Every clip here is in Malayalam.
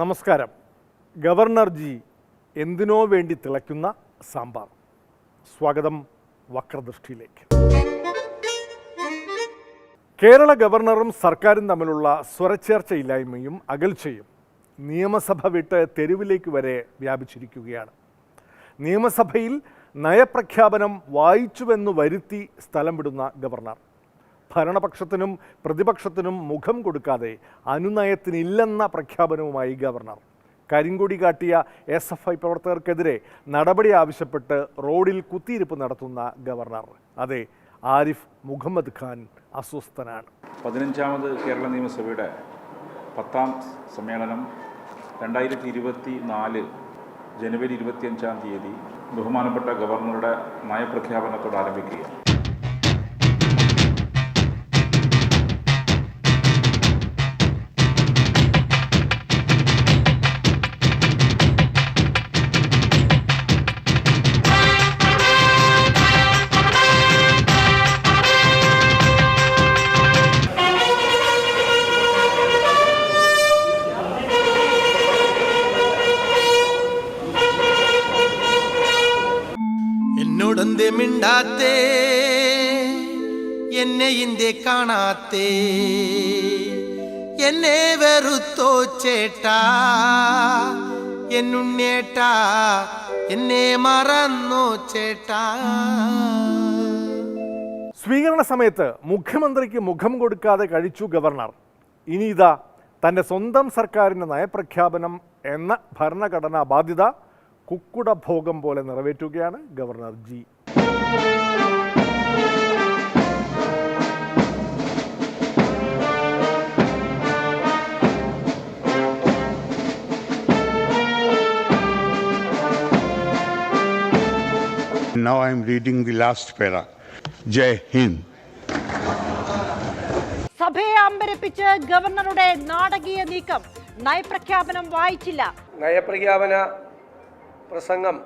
നമസ്കാരം. ഗവർണർ ജി എന്തിനോ വേണ്ടി തിളയ്ക്കുന്ന സാമ്പാർ. സ്വാഗതം വക്രദൃഷ്ടിയിലേക്ക്. കേരള ഗവർണറും സർക്കാരും തമ്മിലുള്ള സ്വരച്ചേർച്ചയില്ലായ്മയും അകൽച്ചയും നിയമസഭ വിട്ട് തെരുവിലേക്ക് വരെ വ്യാപിച്ചിരിക്കുകയാണ്. നിയമസഭയിൽ നയപ്രഖ്യാപനം വായിച്ചുവെന്നു വരുത്തി സ്ഥലം വിടുന്ന ഗവർണർ ഭരണപക്ഷത്തിനും പ്രതിപക്ഷത്തിനും മുഖം കൊടുക്കാതെ അനുനയത്തിനില്ലെന്ന പ്രഖ്യാപനവുമായി ഗവർണർ. കരിങ്കൊടി കാട്ടിയ SFI പ്രവർത്തകർക്കെതിരെ നടപടി ആവശ്യപ്പെട്ട് റോഡിൽ കുത്തിയിരിപ്പ് നടത്തുന്ന ഗവർണർ. അതെ, ആരിഫ് മുഹമ്മദ് ഖാൻ അസ്വസ്ഥനാണ്. 15ാമത് കേരള നിയമസഭയുടെ 10ാം സമ്മേളനം 2024 ജനുവരി 25-ാം തീയതി ബഹുമാനപ്പെട്ട ഗവർണറുടെ നയപ്രഖ്യാപനത്തോട് ആരംഭിക്കുകയാണ്. എന്നോടൊന്ന് മിണ്ടാത്തേ, എന്നെ ഇന്ത്യ കാണാത്തേ, എന്നെ വെറുത്തോ ചേട്ടാ, എന്നുണ്ണേട്ടാ, എന്നെ മറന്നോ ചേട്ടാ. സ്വീകരണ സമയത്ത് മുഖ്യമന്ത്രിക്ക് മുഖം കൊടുക്കാതെ കഴിച്ചു ഗവർണർ. ഇനി ഇതാ തൻ്റെ സ്വന്തം സർക്കാരിൻ്റെ നയപ്രഖ്യാപനം എന്ന ഭരണഘടനാ ബാധ്യത കുക്കുട ഭോഗം പോലെ നിറവേറ്റുകയാണ് governor ji. Now I am reading the last para. Jai Hind. സഭയെ അമ്പരപ്പിച്ച് ഗവർണറുടെ നാടകീയ നീക്കം. നയപ്രഖ്യാപനം വായിച്ചില്ല. നയപ്രഖ്യാപന പ്രസംഗം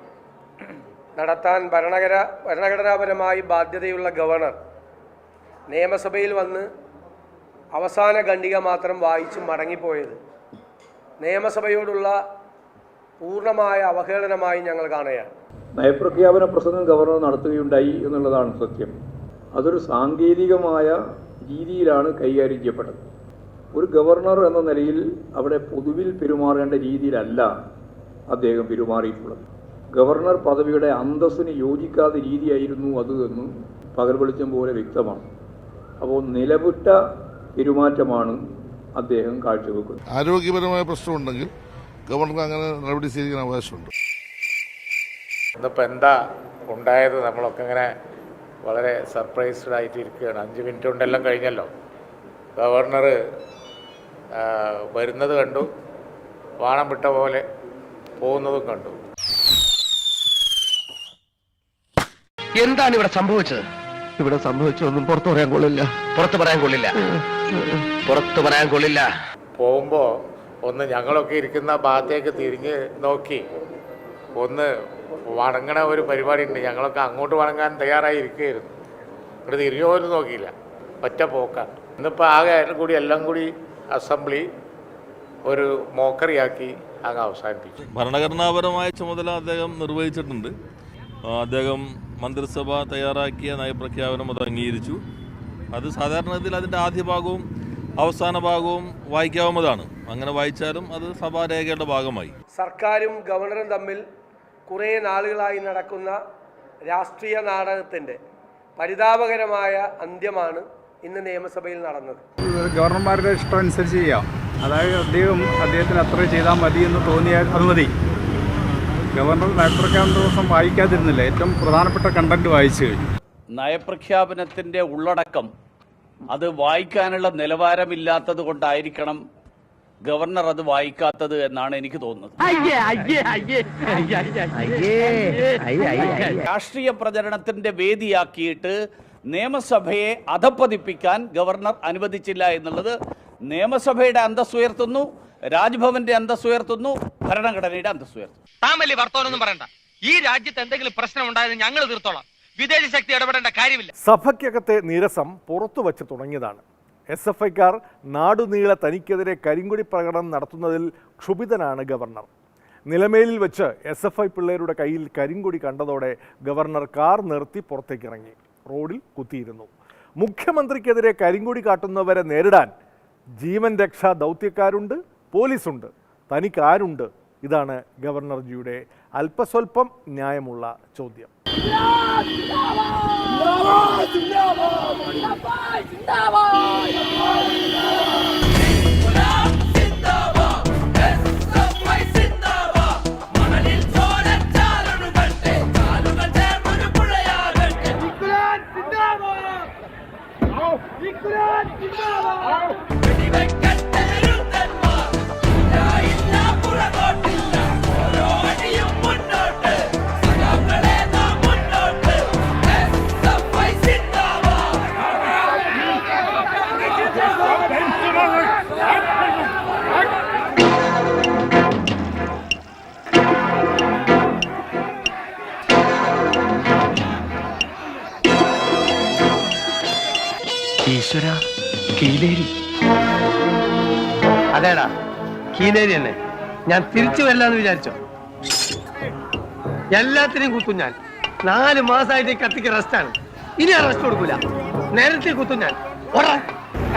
നടത്താൻ ഭരണഘടനാപരമായി ബാധ്യതയുള്ള ഗവർണർ നിയമസഭയിൽ വന്ന് അവസാന ഖണ്ഡിക മാത്രം വായിച്ച് മടങ്ങിപ്പോയത് നിയമസഭയോടുള്ള പൂർണ്ണമായ അവഹേളനമായി ഞങ്ങൾ കാണുകയാണ്. നയപ്രഖ്യാപന പ്രസംഗം ഗവർണർ നടത്തുകയുണ്ടായി എന്നുള്ളതാണ് സത്യം. അതൊരു സാങ്കേതികമായ രീതിയിലാണ് കൈകാര്യം ചെയ്യപ്പെട്ടത്. ഒരു ഗവർണർ എന്ന നിലയിൽ അവിടെ പൊതുവിൽ പെരുമാറേണ്ട രീതിയിലല്ല അദ്ദേഹം പെരുമാറിയിട്ടുള്ളത്. ഗവർണർ പദവിയുടെ അന്തസ്സിന് യോജിക്കാത്ത രീതിയായിരുന്നു അത് എന്ന് പകൽ വെളിച്ചം പോലെ വ്യക്തമാണ്. അപ്പോൾ നിലവിട്ട പെരുമാറ്റമാണ് അദ്ദേഹം കാഴ്ചവെക്കുന്നത്. ആരോഗ്യപരമായ പ്രശ്നമുണ്ടെങ്കിൽ ഗവർണർക്ക് അങ്ങനെ നടപടി സ്വീകരിക്കാൻ അവകാശമുണ്ട്. ഇന്നിപ്പോൾ എന്താ ഉണ്ടായത്? നമ്മളൊക്കെ ഇങ്ങനെ വളരെ സർപ്രൈസ്ഡ് ആയിട്ട് ഇരിക്കുകയാണ്. 5 മിനിറ്റ് കൊണ്ടെല്ലാം കഴിഞ്ഞല്ലോ. ഗവർണർ വരുന്നത് കണ്ടു, വാണം വിട്ട പോലെ പോകുന്നതും കണ്ടു. എന്താണ് ഇവിടെ സംഭവിച്ചത്? ഇവിടെ സംഭവിച്ചൊന്നും പുറത്തു പറയാൻ കൊള്ളില്ല. പുറത്തു പറയാൻ കൊള്ളില്ല. പോകുമ്പോൾ ഒന്ന് ഞങ്ങളൊക്കെ ഇരിക്കുന്ന ഭാഗത്തേക്ക് തിരിഞ്ഞ് നോക്കി ഒന്ന് വണങ്ങണ ഒരു പരിപാടി ഉണ്ട്. ഞങ്ങളൊക്കെ അങ്ങോട്ട് വണങ്ങാൻ തയ്യാറായി ഇരിക്കുകയായിരുന്നു. ഇവിടെ തിരിഞ്ഞു പോലും നോക്കിയില്ല, ഒറ്റ പോക്കാണ്. ഇന്നിപ്പോൾ ആകെ എല്ലാം കൂടി അസംബ്ലി ഒരു മോക്കറിയാക്കി അങ്ങ് അവസാനിപ്പിച്ചു. ഭരണഘടനാപരമായ ചുമതല അദ്ദേഹം നിർവഹിച്ചിട്ടുണ്ട്. അദ്ദേഹം മന്ത്രിസഭ തയ്യാറാക്കിയ നയപ്രഖ്യാപനം അത് അംഗീകരിച്ചു. അത് സാധാരണത്തിൽ അതിൻ്റെ ആദ്യ ഭാഗവും അവസാന ഭാഗവും വായിക്കാവുന്നതാണ്. അങ്ങനെ വായിച്ചാലും അത് സഭാരേഖയുടെ ഭാഗമായി. സർക്കാരും ഗവർണറും തമ്മിൽ കുറേ നാളുകളായി നടക്കുന്ന രാഷ്ട്രീയ നാടകത്തിൻ്റെ പരിതാപകരമായ അന്ത്യമാണ് ഇന്ന് നിയമസഭയിൽ നടന്നത്. ഗവർണർമാരുടെ ഇഷ്ടം അനുസരിച്ച് ചെയ്യാം. അതായത് അദ്ദേഹത്തിന് അത്ര ചെയ്താൽ മതി എന്ന് തോന്നിയാൽ അത് മതി. ഗവർണർ നയപ്രഖ്യാപന ദിവസം വായിക്കാതിരുന്നില്ല. ഏറ്റവും പ്രധാനപ്പെട്ട കണ്ടന്റ് വായിച്ചു കഴിഞ്ഞു. നയപ്രഖ്യാപനത്തിൻ്റെ ഉള്ളടക്കം അത് വായിക്കാനുള്ള നിലവാരമില്ലാത്തത് കൊണ്ടായിരിക്കണം ഗവർണർ അത് വായിക്കാത്തത് എന്നാണ് എനിക്ക് തോന്നുന്നത്. രാഷ്ട്രീയ പ്രചരണത്തിന്റെ വേദിയാക്കിയിട്ട് നിയമസഭയെ അധപ്പതിപ്പിക്കാൻ ഗവർണർ അനുവദിച്ചില്ല എന്നുള്ളത് നിയമസഭയുടെ അന്തസ്സ് ഉയർത്തുന്നു, രാജ്ഭവന്റെ അന്തസ്സ് ഉയർത്തുന്നു, ഭരണഘടനയുടെ അന്തസ്സ് ഉയർത്തുന്നു. താൻ വലിയ വർത്തമാനമൊന്നും പറയണ്ട. ഈ രാജ്യത്ത് എന്തെങ്കിലും പ്രശ്നം ഉണ്ടായത് ഞങ്ങൾ തീർത്തോളാം. വിദേശ ശക്തി ഇടപെടേണ്ട കാര്യമില്ല. സഭയ്ക്കകത്തെ നീരസം പുറത്തു വച്ച് തുടങ്ങിയതാണ്. SFIക്കാർ നാടുനീളെ തനിക്കെതിരെ കരിങ്കൊടി പ്രകടനം നടത്തുന്നതിൽ ക്ഷുഭിതനാണ് ഗവർണർ. നിലമേലിൽ വെച്ച് SFI പിള്ളേരുടെ കയ്യിൽ കരിങ്കൊടി കണ്ടതോടെ ഗവർണർ കാർ നിർത്തി പുറത്തേക്കിറങ്ങി. റോഡിൽ കുത്തിയിരുന്നു. മുഖ്യമന്ത്രിക്കെതിരെ കരിങ്കൊടി കാട്ടുന്നവരെ നേരിടാൻ ജീവൻ രക്ഷാ ദൗത്യക്കാരുണ്ട്, പോലീസുണ്ട്, തനിക്കാരുണ്ട്? ഇതാണ് ഗവർണർജിയുടെ അല്പസ്വല്പം ന്യായമുള്ള ചോദ്യം. ഈശ്വര, കീലേരി. അതേടാ, കീലേരി തന്നെ. ഞാൻ തിരിച്ചു വരില്ലാന്ന് വിചാരിച്ചോ? എല്ലാത്തിനെയും കുത്തും ഞാൻ. 4 മാസമായിട്ട് കത്തിക്ക് റെസ്റ്റാണ്. ഇനി റെസ്റ്റ് കൊടുക്കൂല. നേരത്തെ കുത്തും ഞാൻ.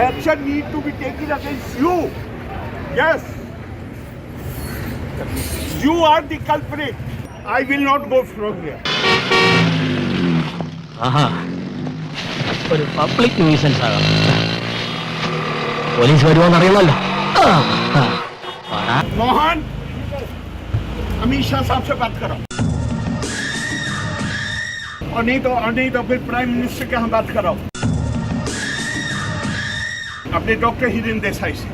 Action need to be taken against you. Yes. You are the culprit. I will not go from here. ആഹാ, ഒരു പബ്ലിക് ന്യൂസൻസ് ആകാം. പോലീസ് വരുമോന്നറിയണമല്ലോ. मोहन, अमित शाह साहब से बात करो. और नहीं तो फिर प्राइम मिनिस्टर के हम बात कराओ. अपने डॉक्टर हिरेन देसाई से.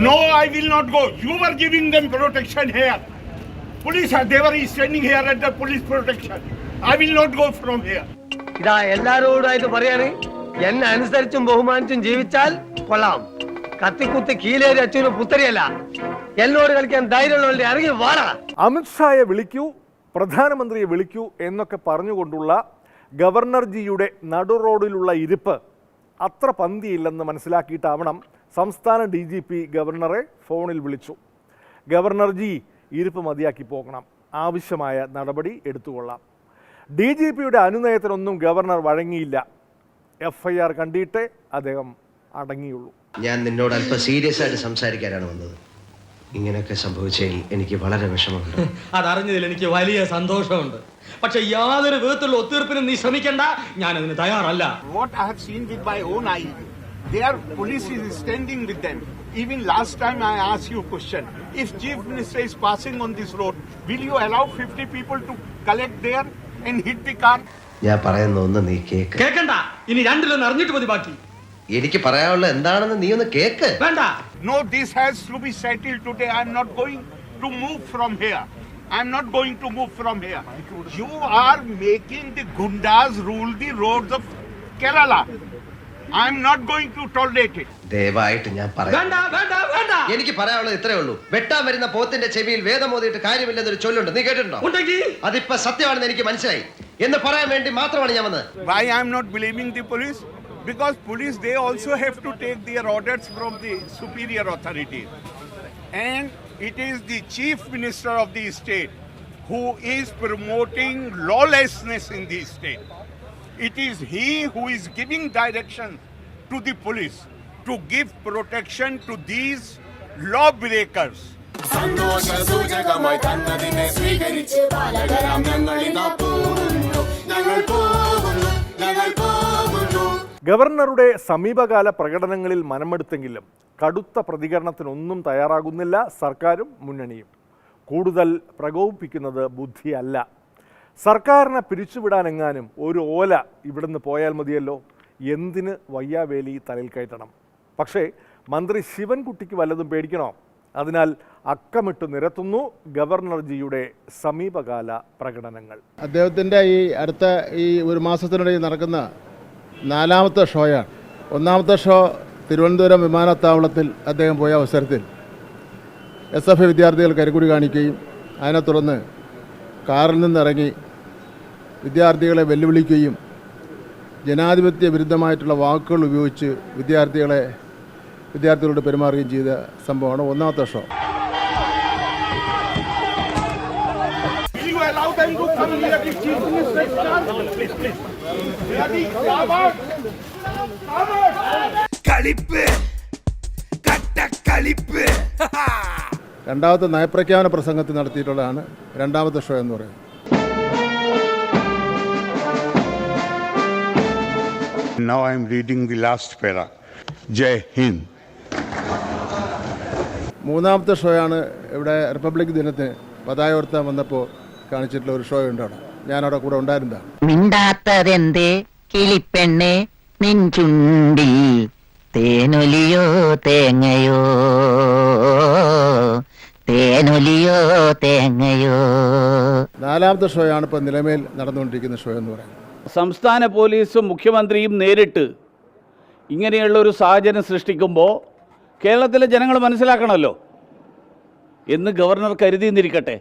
No, I will not go. You were giving them protection here. Police, they were standing here at the police protection. I will not go from here. ഇതാ എല്ലാരോടായിട്ട് പറയാണ്, എന്നെ അനുസരിച്ചും ബഹുമാനിച്ചും ജീവിച്ചാൽ കൊള്ളാം. കത്തിക്കുത്തി കീലേരി അച്ഛനും പുത്തരിയല്ല. എന്നോട് കളിക്കാൻ ധൈര്യമുള്ളവരുടെ ഇറങ്ങി വാടാ. അമിത്ഷായെ വിളിക്കൂ, പ്രധാനമന്ത്രിയെ വിളിക്കൂ എന്നൊക്കെ പറഞ്ഞുകൊണ്ടുള്ള ഗവർണർജിയുടെ നടുറോഡിലുള്ള ഇരിപ്പ് അത്ര പന്തിയില്ലെന്ന് മനസ്സിലാക്കിയിട്ടാവണം സംസ്ഥാന DGP ഗവർണറെ ഫോണിൽ വിളിച്ചു. ഗവർണർജി, ഇരിപ്പ് മതിയാക്കി പോകണം, ആവശ്യമായ നടപടി എടുത്തുകൊള്ളാം. DGPയുടെ അനുനയത്തിനൊന്നും ഗവർണർ വഴങ്ങിയില്ല. FIR കണ്ടിട്ടേ അദ്ദേഹം അടങ്ങിയുള്ളൂ. ഞാൻ നിന്നോട് അല്പം സീരിയസ് ആയിട്ട് സംസാരിക്കാനാണ് വന്നത്. ഇങ്ങനെയൊക്കെ സംഭവിച്ചതിൽ എനിക്ക് വളരെ വിഷമമുണ്ട്. അതറിഞ്ഞതിൽ എനിക്ക് വലിയ സന്തോഷമുണ്ട്. പക്ഷെ യാതൊരു വിധത്തിലുള്ള ഒത്തീർപ്പിനും നീ ശ്രമിക്കണ്ട, ഞാൻ അതിന് തയ്യാറല്ല. What I have seen with my own eye, their police is standing with them. Even last time I asked you a question. If Chief Minister is passing on this road, will you allow 50 people to collect there and hit the car? ഞാൻ പറയുന്ന ഒന്ന് നീ കേക്ക്. കേക്കണ്ട, ഇനി രണ്ടിലൊന്ന് അറിഞ്ഞിട്ട് മതി ബാക്കി. എനിക്ക് പറയാനുള്ള എന്താണെന്ന് നീ ഒന്ന് കേക്ക്. വേണ്ട. No, this has to be settled today. I am not going to move from here. I am not going to move from here. You are making the Gundas rule the roads of Kerala. I am not going to tolerate it. ദയവായിട്ട് ഞാൻ പറയാം. എനിക്ക് പറയാനുള്ളത് ഇത്രേ ഉള്ളൂ. വെട്ടാൻ വരുന്ന പോത്തിന്റെ ചെവിയിൽ വേദം ഓതിയിട്ട് കാര്യമില്ലെന്നൊരു ചൊല്ലുണ്ട്. നീ കേട്ടിട്ടുണ്ടോ? അതിപ്പോ സത്യമാണെന്ന് എനിക്ക് മനസ്സിലായി എന്ന് പറയാൻ വേണ്ടി മാത്രമാണ് ഞാൻ വന്നത്. Why I am not blaming the police? Because police, they also have to take their orders from the superior authorities. And it is the Chief Minister of the state who is promoting lawlessness in the state. It is he who is giving direction to the police to give protection to these lawbreakers. ഗവർണറുടെ സമീപകാല പ്രകടനങ്ങളിൽ മനമെടുത്തെങ്കിലും കടുത്ത പ്രതികരണത്തിനൊന്നും തയ്യാറാകുന്നില്ല സർക്കാരും മുന്നണിയും. കൂടുതൽ പ്രകോപിപ്പിക്കുന്നത് ബുദ്ധിയല്ല. സർക്കാരിനെ പിരിച്ചുവിടാനെങ്ങാനും ഒരു ഓല ഇവിടുന്ന് പോയാൽ മതിയല്ലോ. എന്തിന് വയ്യാവേലി തലയിൽ കയറ്റണം? പക്ഷേ മന്ത്രി ശിവൻകുട്ടിക്ക് വല്ലതും പേടിക്കണോ? അതിനാൽ അക്കമിട്ട് നിരത്തുന്നു ഗവർണർജിയുടെ സമീപകാല പ്രകടനങ്ങൾ. അദ്ദേഹത്തിൻ്റെ അടുത്ത ഒരു മാസത്തിനിടയിൽ നടക്കുന്ന 4ാമത്തെ ഷോയാണ്. 1ാമത്തെ ഷോ തിരുവനന്തപുരം വിമാനത്താവളത്തിൽ അദ്ദേഹം പോയ അവസരത്തിൽ SFI വിദ്യാർത്ഥികൾ കരിങ്കൊടി കാണിക്കുകയും അതിനെ തുടർന്ന് കാറിൽ നിന്നിറങ്ങി വിദ്യാർത്ഥികളെ വെല്ലുവിളിക്കുകയും ജനാധിപത്യ വിരുദ്ധമായിട്ടുള്ള വാക്കുകൾ ഉപയോഗിച്ച് വിദ്യാർത്ഥികളോട് പെരുമാറുകയും ചെയ്ത സംഭവമാണ് ഒന്നാമത്തെ ഷോ. രണ്ടാമത്തെ നയപ്രഖ്യാപന പ്രസംഗത്തിൽ നടത്തിയിട്ടുള്ളതാണ് രണ്ടാമത്തെ ഷോ എന്ന് പറയുന്നത്. Now I am reading the last para. Jai Hind. മൂന്നാമത്തെ ഷോയാണ് ഇവിടെ റിപ്പബ്ലിക് ദിനത്തിന് പതാക ഉയർത്താൻ വന്നപ്പോൾ കാണിച്ചിട്ടുള്ള ഒരു ഷോ ഉണ്ട്. അവിടെ ഞാനവിടെ കൂടെ ഉണ്ടായിരുന്നതാണ്. മിണ്ടാത്തതെന്തേ കിളിപ്പെണ്ണേ നിൻ ചുണ്ടിൽ തേനൊലിയോ തേങ്ങയോ തേനൊലിയോ തേങ്ങയോ. നാലാമത്തെ ഷോയാണ് ഇപ്പോൾ നിലമേൽ നടന്നുകൊണ്ടിരിക്കുന്ന ഷോ എന്ന് പറയുന്നത്. സംസ്ഥാന പോലീസും മുഖ്യമന്ത്രിയും നേരിട്ട് ഇങ്ങനെയുള്ള ഒരു സാഹചര്യം സൃഷ്ടിക്കുമ്പോൾ കേരളത്തിലെ ജനങ്ങൾ മനസ്സിലാക്കണമല്ലോ എന്ന് ഗവർണർ കരുതിയെന്നിരിക്കട്ടെ.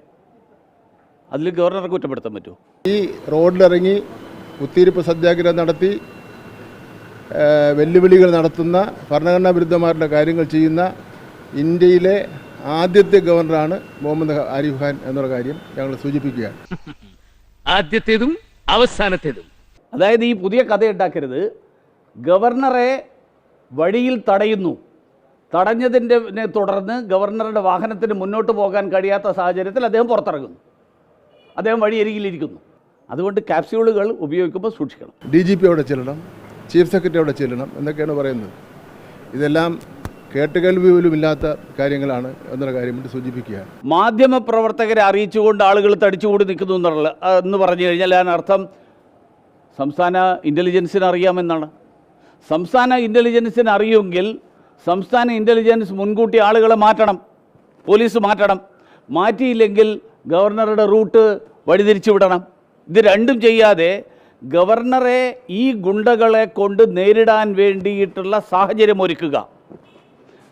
അതിൽ ഗവർണറെ കുറ്റപ്പെടുത്താൻ പറ്റുമോ? ഈ റോഡിലിറങ്ങി കുത്തിയിരിപ്പ് സത്യാഗ്രഹം നടത്തി വെല്ലുവിളികൾ നടത്തുന്ന ഭരണഘടനാ വിരുദ്ധമായിട്ടുള്ള കാര്യങ്ങൾ ചെയ്യുന്ന ഇന്ത്യയിലെ ആദ്യത്തെ ഗവർണറാണ് മുഹമ്മദ് ആരിഫ് ഖാൻ എന്നുള്ള കാര്യം ഞങ്ങൾ സൂചിപ്പിക്കുകയാണ്. ആദ്യത്തേതും അവസാനത്തേതും. അതായത് ഈ പുതിയ കഥ ഉണ്ടാക്കരുത്. ഗവർണറെ വഴിയിൽ തടയുന്നു. തടഞ്ഞതിനെ തുടർന്ന് ഗവർണറുടെ വാഹനത്തിന് മുന്നോട്ട് പോകാൻ കഴിയാത്ത സാഹചര്യത്തിൽ അദ്ദേഹം പുറത്തിറങ്ങുന്നു. അദ്ദേഹം വഴിയരികിലിരിക്കുന്നു. അതുകൊണ്ട് ക്യാപ്സ്യൂളുകൾ ഉപയോഗിക്കുമ്പോൾ സൂക്ഷിക്കണം. DGP അവിടെ ചെല്ലണം, ചീഫ് സെക്രട്ടറി അവിടെ ചെല്ലണം എന്നൊക്കെയാണ് പറയുന്നത്. ഇതെല്ലാം കേട്ടുകേൾവി പോലും ഇല്ലാത്ത കാര്യങ്ങളാണ് എന്നുള്ള കാര്യം കൊണ്ട് സൂചിപ്പിക്കുകയാണ്. മാധ്യമപ്രവർത്തകരെ അറിയിച്ചുകൊണ്ട് ആളുകൾ തടിച്ചുകൂടി നിൽക്കുന്നു എന്ന് പറഞ്ഞു കഴിഞ്ഞാൽ അതിനർത്ഥം സംസ്ഥാന ഇൻ്റലിജൻസിന് അറിയാമെന്നാണ്. സംസ്ഥാന ഇൻ്റലിജൻസിന് അറിയുമെങ്കിൽ സംസ്ഥാന ഇൻ്റലിജൻസ് മുൻകൂട്ടി ആളുകളെ മാറ്റണം, പോലീസ് മാറ്റണം. മാറ്റിയില്ലെങ്കിൽ ഗവർണറുടെ റൂട്ട് വഴിതിരിച്ചു വിടണം. ഇത് രണ്ടും ചെയ്യാതെ ഗവർണറെ ഈ ഗുണ്ടകളെ കൊണ്ട് നേരിടാൻ വേണ്ടിയിട്ടുള്ള സാഹചര്യം ഒരുക്കുക,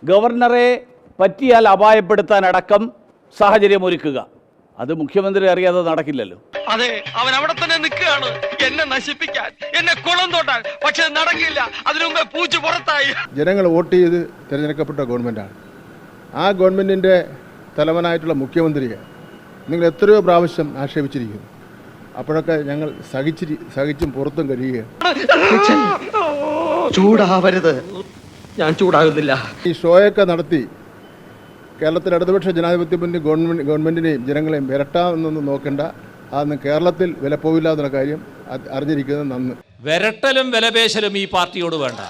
ഗവർണറെ പറ്റിയാൽ അപായപ്പെടുത്താനടക്കം സാഹചര്യം ഒരുക്കുക, അത് മുഖ്യമന്ത്രി അറിയാതെ നടക്കില്ലല്ലോ. അതെ, അവൻ അവിടെ തന്നെ നിൽക്കുകയാണ് എന്നെ നശിപ്പിക്കാൻ, എന്നെ കുളം തോട്ടാൻ. പക്ഷെ നടക്കില്ല. അതിനു മുമ്പേ പൂച്ച പുറത്തായി. ജനങ്ങൾ വോട്ട് ചെയ്ത് തിരഞ്ഞെടുക്കപ്പെട്ട ഗവൺമെൻറ്റാണ്. ആ ഗവൺമെൻറ്റിൻ്റെ തലവനായിട്ടുള്ള മുഖ്യമന്ത്രിയെ നിങ്ങൾ എത്രയോ പ്രാവശ്യം ആക്ഷേപിച്ചിരിക്കുന്നു. അപ്പോഴൊക്കെ ഞങ്ങൾ സഹിച്ചും പുറത്തും കഴിയുകയാണ്. ചൂടാവരുത്, ഞാൻ ചൂടാകുന്നില്ല. ഈ ഷോയൊക്കെ നടത്തി കേരളത്തിലെ ഇടതുപക്ഷ ജനാധിപത്യ മുന്നണി ഗവൺമെൻറ്റിനെയും ജനങ്ങളെയും വിരട്ടാമെന്നൊന്നും നോക്കേണ്ട. അതൊന്നും കേരളത്തിൽ വില പോവില്ല എന്നുള്ള കാര്യം അറിഞ്ഞിരിക്കുന്നത് നന്ന്. വിരട്ടലും വിലപേശലും ഈ പാർട്ടിയോട് വേണ്ട.